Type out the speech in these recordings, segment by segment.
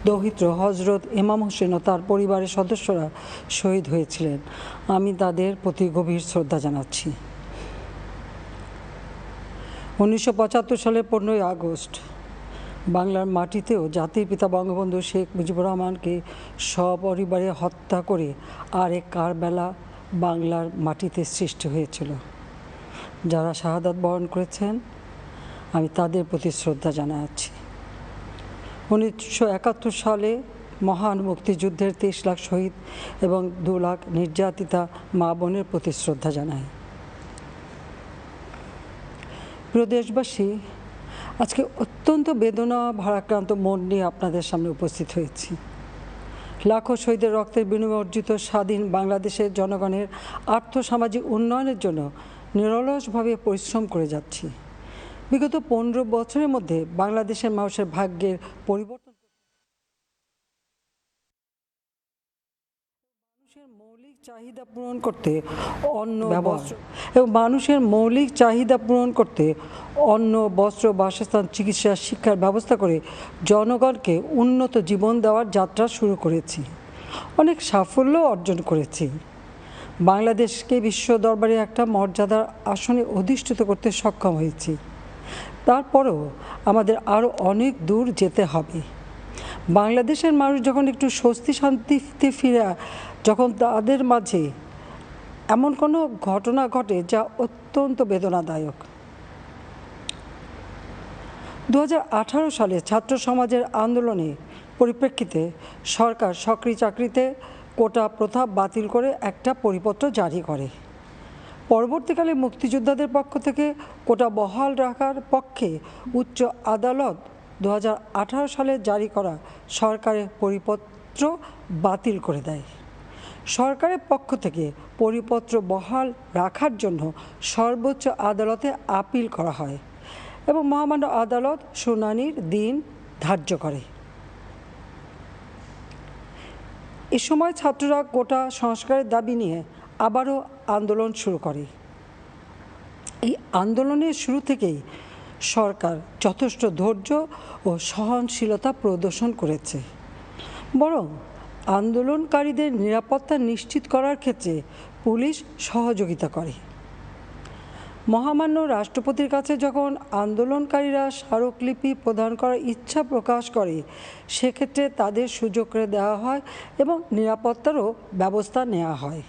দৌহিত্র হজরত ইমাম হোসেন ও তার পরিবারের সদস্যরা শহীদ হয়েছিলেন। আমি তাদের প্রতি গভীর শ্রদ্ধা জানাচ্ছি। 1975 সালের 15ই আগস্ট বাংলার মাটিতেও জাতির পিতা বঙ্গবন্ধু শেখ মুজিবুর রহমানকে সপরিবারে হত্যা করে আরেক কারবালা বাংলার মাটিতে সৃষ্টি হয়েছিল। যারা শাহাদাত বরণ করেছেন আমি তাদের প্রতি শ্রদ্ধা জানাচ্ছি। 1971 সালে মহান মুক্তিযুদ্ধের 23 লাখ শহীদ এবং 2 লাখ নির্যাতিতা মা বোনের প্রতি শ্রদ্ধা জানাই। প্রিয় দেশবাসী, আজকে অত্যন্ত বেদনা ভারাক্রান্ত মন নিয়ে আপনাদের সামনে উপস্থিত হয়েছি। লাখো শহীদের রক্তের বিনিময়ে অর্জিত স্বাধীন বাংলাদেশের জনগণের আর্থসামাজিক উন্নয়নের জন্য নিরলসভাবে পরিশ্রম করে যাচ্ছি। বিগত 15 বছরের মধ্যে বাংলাদেশের মানুষের ভাগ্যের পরিবর্তন, মানুষের মৌলিক চাহিদা পূরণ করতে অন্ন, বস্ত্র, বাসস্থান, চিকিৎসা, শিক্ষার ব্যবস্থা করে জনগণকে উন্নত জীবন দেওয়ার যাত্রা শুরু করেছি। অনেক সাফল্য অর্জন করেছি। বাংলাদেশকে বিশ্ব দরবারে একটা মর্যাদার আসনে অধিষ্ঠিত করতে সক্ষম হয়েছি। তারপরেও আমাদের আরও অনেক দূর যেতে হবে। বাংলাদেশের মানুষ যখন একটু স্বস্তি শান্তিতে ফিরে, যখন তাদের মাঝে এমন কোনো ঘটনা ঘটে যা অত্যন্ত বেদনাদায়ক। 2018 সালে ছাত্র সমাজের আন্দোলনে পরিপ্রেক্ষিতে সরকার সরকারি চাকরিতে কোটা প্রথা বাতিল করে একটা পরিপত্র জারি করে। পরবর্তীকালে মুক্তিযোদ্ধাদের পক্ষ থেকে কোটা বহাল রাখার পক্ষে উচ্চ আদালত 2018 সালে জারি করা সরকারের পরিপত্র বাতিল করে দেয়। সরকারের পক্ষ থেকে পরিপত্র বহাল রাখার জন্য সর্বোচ্চ আদালতে আপিল করা হয় এবং মহামান্য আদালত শুনানির দিন ধার্য করে। এ সময় ছাত্ররা কোটা সংস্কারের দাবি নিয়ে আবারও আন্দোলন শুরু করে। এই আন্দোলনের শুরু থেকেই সরকার যথেষ্ট ধৈর্য ও সহনশীলতা প্রদর্শন করেছে, বরং আন্দোলনকারীদের নিরাপত্তা নিশ্চিত করার ক্ষেত্রে পুলিশ সহযোগিতা করে। মহামান্য রাষ্ট্রপতির কাছে যখন আন্দোলনকারীরা স্মারকলিপি প্রদান করার ইচ্ছা প্রকাশ করে, সেক্ষেত্রে তাদের সুযোগ করে দেওয়া হয় এবং নিরাপত্তারও ব্যবস্থা নেওয়া হয়।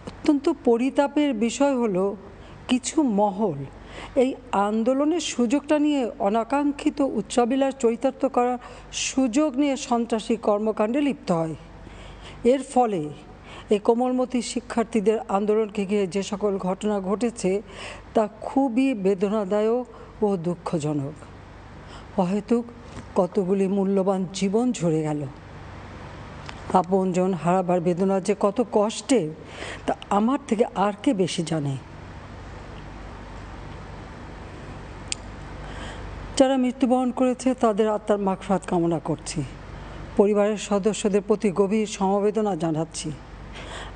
অত্যন্ত পরিতাপের বিষয় হলো, কিছু মহল এই আন্দোলনের সুযোগটা নিয়ে অনাকাঙ্ক্ষিত উচ্চাবিলাস চরিতার্থ করার সুযোগ নিয়ে সন্ত্রাসী কর্মকাণ্ডে লিপ্ত হয়। এর ফলে এই কোমলমতি শিক্ষার্থীদের আন্দোলনকে ঘিরে যে সকল ঘটনা ঘটেছে তা খুবই বেদনাদায়ক ও দুঃখজনক। অহেতুক কতগুলি মূল্যবান জীবন ঝরে গেল। আপনজন হারাবার বেদনা যে কত কষ্টের তা আমার থেকে আর কে বেশি জানে। যারা মৃত্যুবরণ করেছে তাদের আত্মার মাগফিরাত কামনা করছি। পরিবারের সদস্যদের প্রতি গভীর সমবেদনা জানাচ্ছি।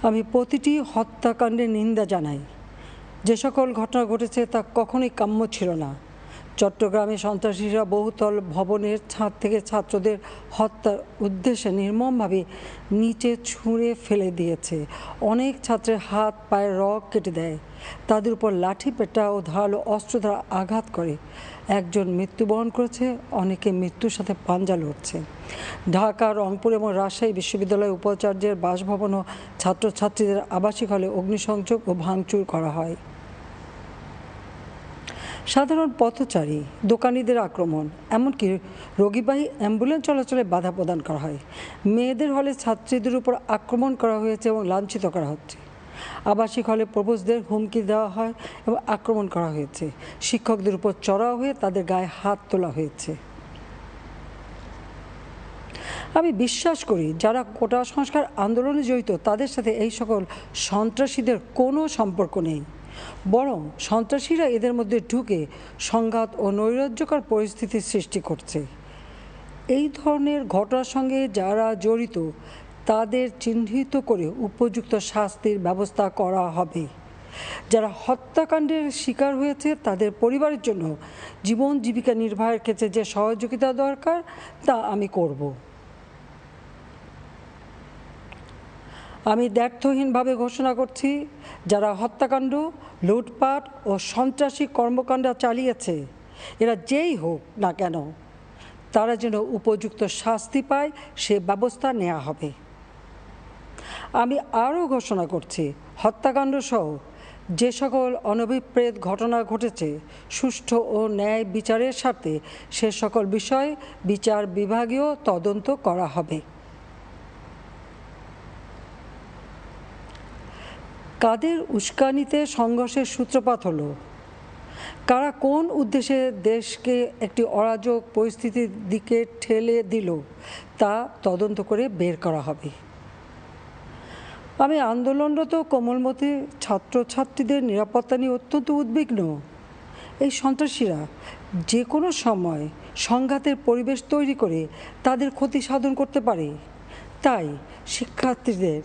আমি প্রতিটি হত্যাকাণ্ডের নিন্দা জানাই। যে সকল ঘটনা ঘটেছে তা কখনোই কাম্য ছিল না। চট্টগ্রামে সন্ত্রাসীরা বহুতল ভবনের ছাদ থেকে ছাত্রদের হত্যার উদ্দেশ্যে নির্মমভাবে নিচে ছুঁড়ে ফেলে দিয়েছে। অনেক ছাত্রের হাত পায়ের রগ কেটে দেয়, তাদের উপর লাঠি পেটা ও ধারালো অস্ত্র দ্বারা আঘাত করে। একজন মৃত্যুবরণ করেছে, অনেকে মৃত্যুর সাথে পাঞ্জা লড়ছে। ঢাকা, রংপুর এবং রাজশাহী বিশ্ববিদ্যালয়ের উপাচার্যের বাসভবন ও ছাত্রছাত্রীদের আবাসিক হলে অগ্নিসংযোগ ও ভাঙচুর করা হয়। সাধারণ পথচারী, দোকানিদের আক্রমণ, এমনকি রোগীবাহী অ্যাম্বুলেন্স চলাচলে বাধা প্রদান করা হয়। মেয়েদের হলে ছাত্রীদের উপর আক্রমণ করা হয়েছে এবং লাঞ্ছিত করা হচ্ছে। আবাসিক হলে প্রবোজদের হুমকি দেওয়া হয় এবং আক্রমণ করা হয়েছে। শিক্ষকদের উপর চড়াও হয়ে তাদের গায়ে হাত তোলা হয়েছে। আমি বিশ্বাস করি যারা কোটা সংস্কার আন্দোলনে জড়িত তাদের সাথে এই সকল সন্ত্রাসীদের কোনো সম্পর্ক নেই, বরং সন্ত্রাসীরা এদের মধ্যে ঢুকে সংঘাত ও নৈরাজ্যকর পরিস্থিতির সৃষ্টি করছে। এই ধরনের ঘটনার সঙ্গে যারা জড়িত তাদের চিহ্নিত করে উপযুক্ত শাস্তির ব্যবস্থা করা হবে। যারা হত্যাকাণ্ডের শিকার হয়েছে তাদের পরিবারের জন্য জীবন জীবিকা নির্বাহের ক্ষেত্রে যে সহযোগিতা দরকার তা আমি করব। আমি দ্ব্যর্থহীনভাবে ঘোষণা করছি, যারা হত্যাকাণ্ড, লুটপাট ও সন্ত্রাসী কর্মকাণ্ড চালিয়েছে, এরা যেই হোক না কেন, তারা যেন উপযুক্ত শাস্তি পায় সে ব্যবস্থা নেওয়া হবে। আমি আরও ঘোষণা করছি, হত্যাকাণ্ড সহ যে সকল অনভিপ্রেত ঘটনা ঘটেছে, সুষ্ঠু ও ন্যায় বিচারের স্বার্থে সে সকল বিষয় বিচার বিভাগীয় তদন্ত করা হবে। কাদের উস্কানিতে সংঘর্ষের সূত্রপাত হলো, কারা কোন উদ্দেশ্যে দেশকে একটি অরাজক পরিস্থিতির দিকে ঠেলে দিল, তা তদন্ত করে বের করা হবে। আমি আন্দোলনরত কোমলমতি ছাত্রছাত্রীদের নিরাপত্তা নিয়ে অত্যন্ত উদ্বিগ্ন। এই সন্ত্রাসীরা যে কোনো সময় সংঘাতের পরিবেশ তৈরি করে তাদের ক্ষতি সাধন করতে পারে। তাই শিক্ষার্থীদের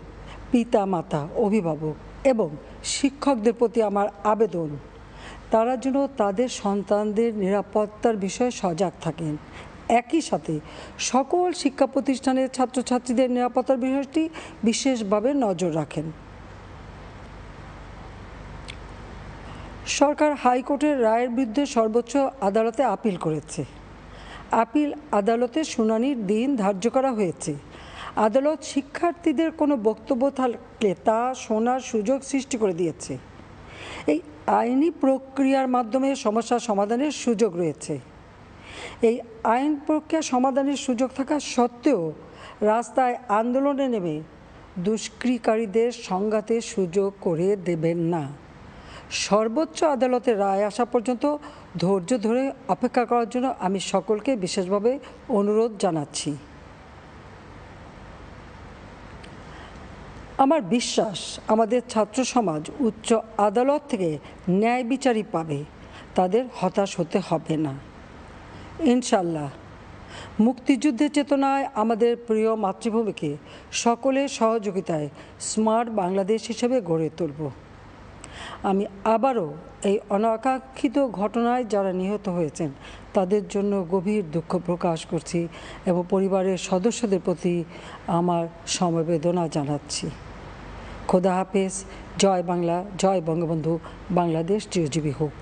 পিতা মাতা, অভিভাবক এবং শিক্ষকদের প্রতি আমার আবেদন, তারা যেন তাদের সন্তানদের নিরাপত্তার বিষয়ে সজাগ থাকেন। একই সাথে সকল শিক্ষা প্রতিষ্ঠানের ছাত্রছাত্রীদের নিরাপত্তার বিষয়টি বিশেষভাবে নজর রাখেন। সরকার হাইকোর্টের রায়ের বিরুদ্ধে সর্বোচ্চ আদালতে আপিল করেছে। আপিল আদালতে শুনানির দিন ধার্য করা হয়েছে। আদালত শিক্ষার্থীদের কোনো বক্তব্য থাকলে তা শোনার সুযোগ সৃষ্টি করে দিয়েছে। এই আইনি প্রক্রিয়ার মাধ্যমে সমস্যা সমাধানের সুযোগ রয়েছে। এই আইন প্রক্রিয়া সমাধানের সুযোগ থাকা সত্ত্বেও রাস্তায় আন্দোলনে নেমে দুষ্কৃতিকারীদের সংঘাতের সুযোগ করে দেবেন না। সর্বোচ্চ আদালতের রায় আসা পর্যন্ত ধৈর্য ধরে অপেক্ষা করার জন্য আমি সকলকে বিশেষভাবে অনুরোধ জানাচ্ছি। আমার বিশ্বাস, আমাদের ছাত্র সমাজ উচ্চ আদালত থেকে ন্যায় বিচারই পাবে, তাদের হতাশ হতে হবে না। ইনশাল্লাহ মুক্তিযুদ্ধের চেতনায় আমাদের প্রিয় মাতৃভূমিকে সকলের সহযোগিতায় স্মার্ট বাংলাদেশ হিসেবে গড়ে তুলব। আমি আবারও এই অনাকাঙ্ক্ষিত ঘটনায় যারা নিহত হয়েছেন তাদের জন্য গভীর দুঃখ প্রকাশ করছি এবং পরিবারের সদস্যদের প্রতি আমার সমবেদনা জানাচ্ছি। খোদা হাফেজ। জয় বাংলা, জয় বঙ্গবন্ধু, বাংলাদেশ চিরজীবী হোক।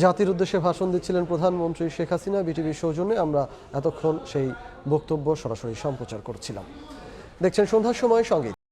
জাতির উদ্দেশ্যে ভাষণ দিচ্ছিলেন প্রধানমন্ত্রী শেখ হাসিনা। বিটিভির সৌজন্যে আমরা এতক্ষণ সেই বক্তব্য সরাসরি সম্প্রচার করছিলাম। দেখছেন সন্ধ্যার সময় সঙ্গে